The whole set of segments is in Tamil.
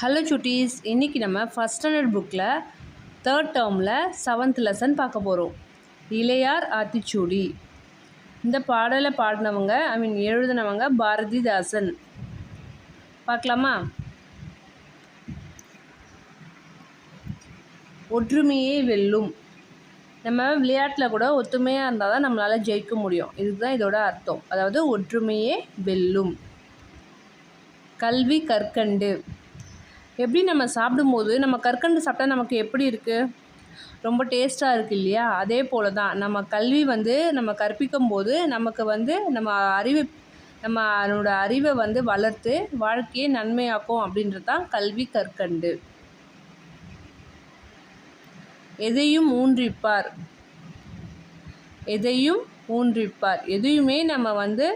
ஹலோ சுட்டீஸ், இன்றைக்கி நம்ம ஃபஸ்ட் ஸ்டாண்டர்ட் புக்கில் 3rd டேர்மில் 7th லெசன் பார்க்க போகிறோம். இளையார் ஆத்திச்சூடி. இந்த பாடலை பாடினவங்க எழுதினவங்க பாரதிதாசன். பார்க்கலாமா? ஒற்றுமையே வெல்லும். நம்ம விளையாட்டில் கூட ஒற்றுமையாக இருந்தால் தான் நம்மளால் ஜெயிக்க முடியும். இதுதான் இதோட அர்த்தம். அதாவது ஒற்றுமையே வெல்லும். கல்வி கற்கண்டு. எப்படி நம்ம சாப்பிடும்போது நம்ம கற்கண்டு சாப்பிட்டா நமக்கு எப்படி இருக்குது? ரொம்ப டேஸ்ட்டாக இருக்குது இல்லையா? அதே போல் தான் நம்ம கல்வி நம்ம கற்பிக்கும் போது நமக்கு நம்மளோட அறிவை வளர்த்து வாழ்க்கையை நன்மையாக்கும். அப்படின்றது தான் கல்வி கற்கண்டு. எதையும் ஊன்றிப்பார். எதையும் ஊன்றிப்பார். எதையுமே நம்ம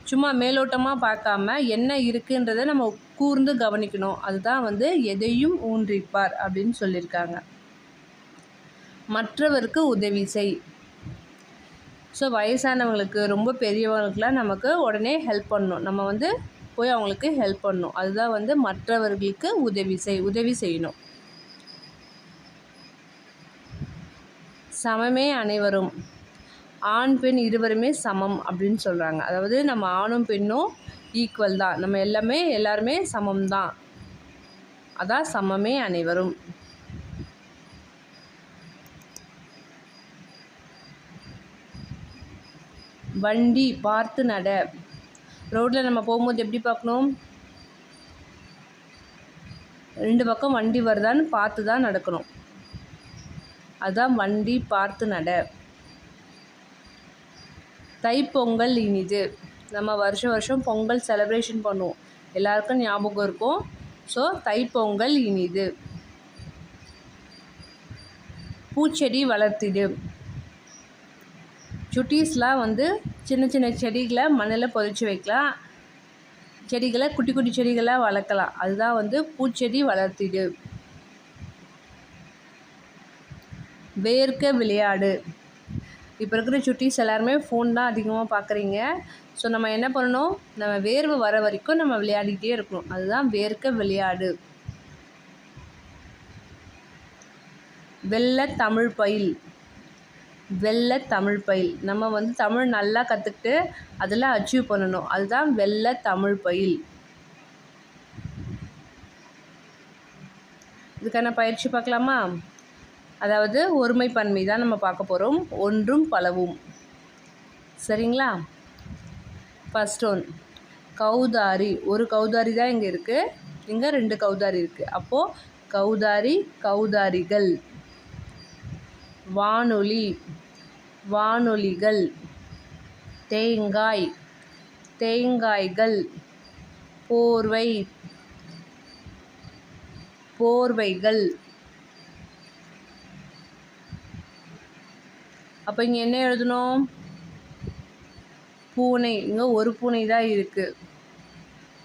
சும்மா மேலோட்டமாக பார்க்காம என்ன இருக்குன்றதை நம்ம கூர்ந்து கவனிக்கணும். அதுதான் எதையும் ஊன்றிப்பார் அப்படின்னு சொல்லியிருக்காங்க. மற்றவருக்கு உதவி செய். ஸோ வயசானவங்களுக்கு, ரொம்ப பெரியவங்களுக்குலாம் நமக்கு உடனே ஹெல்ப் பண்ணணும். நம்ம போய் அவங்களுக்கு ஹெல்ப் பண்ணணும். அதுதான் மற்றவர்களுக்கு உதவி செய்யணும். சமமே அனைவரும். ஆண் பெண் இருவருமே சமம் அப்படின்னு சொல்கிறாங்க. அதாவது நம்ம ஆணும் பெண்ணும் ஈக்குவல் தான். நம்ம எல்லாருமே சமம் தான். அதான் சமமே அனைவரும். வண்டி பார்த்து நட. ரோட்டில் நம்ம போகும்போது எப்படி பார்க்கணும்? 2 பக்கம் வண்டி வருதான்னு பார்த்து தான் நடக்கணும். அதுதான் வண்டி பார்த்து நட. தைப்பொங்கல் இனிது. நம்ம வருஷம் பொங்கல் செலிப்ரேஷன் பண்ணுவோம். எல்லாருக்கும் ஞாபகம் இருக்கும். ஸோ தைப்பொங்கல் இனிது. பூச்செடி வளர்த்திடு. சுட்டீஸ்லாம் சின்ன சின்ன செடிகளை மண்ணில் புதைச்சி வைக்கலாம். செடிகளை குட்டி குட்டி செடிகளாக வளர்க்கலாம். அதுதான் பூச்செடி வளர்த்திடு. வேர்க்க விளையாடு. இப்போ இருக்கிற சுட்டீஸ் எல்லாருமே ஃபோன் தான் அதிகமாக பார்க்குறீங்க. ஸோ நம்ம என்ன பண்ணணும்? நம்ம வேர்வை வர வரைக்கும் நம்ம விளையாடிக்கிட்டே இருக்கணும். அதுதான் வேர்க்க விளையாடு. வெள்ள தமிழ் பயில். வெள்ள தமிழ் பயில். நம்ம தமிழ் நல்லா கற்றுக்கிட்டு அதில் அச்சீவ் பண்ணணும். அதுதான் வெள்ள தமிழ் பயில். இதுக்கான பயிற்சி பார்க்கலாமா? அதாவது ஒருமைப்பன்மை தான் நம்ம பார்க்க போகிறோம். ஒன்றும் பலவும். சரிங்களா? ஃபர்ஸ்ட் ஒன் கௌதாரி. ஒரு கௌதாரி தான் இங்கே இருக்குது. இங்கே 2 கௌதாரி இருக்குது. அப்போது கௌதாரி, கௌதாரிகள். வானொலி, வானொலிகள். தேங்காய், தேங்காய்கள். போர்வை, போர்வைகள். அப்போ இங்கே என்ன எழுதணும்? பூனை. இங்கே ஒரு பூனை தான் இருக்குது.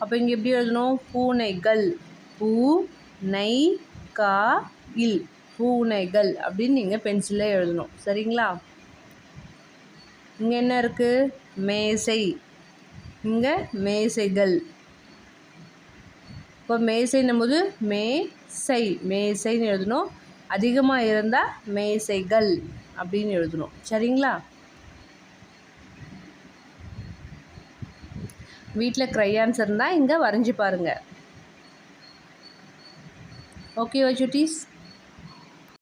அப்போ இங்கே எப்படி எழுதணும்? பூனைகள். பூ நை கா இல். பூனைகள் அப்படின்னு நீங்கள் பென்சிலில் எழுதணும். சரிங்களா? இங்கே என்ன இருக்குது? மேசை. இங்கே மேசைகள். இப்போ மேசைன்னும் போது மேசை, மேசைன்னு எழுதணும். அதிகமாக இருந்தால் மேசைகள் அப்படின்னு எழுதணும். சரிங்களா? வீட்டில் க்ரையான்ஸ் இருந்தால் இங்கே வரைஞ்சி பாருங்கள். ஓகேவா சுட்டீஸ்?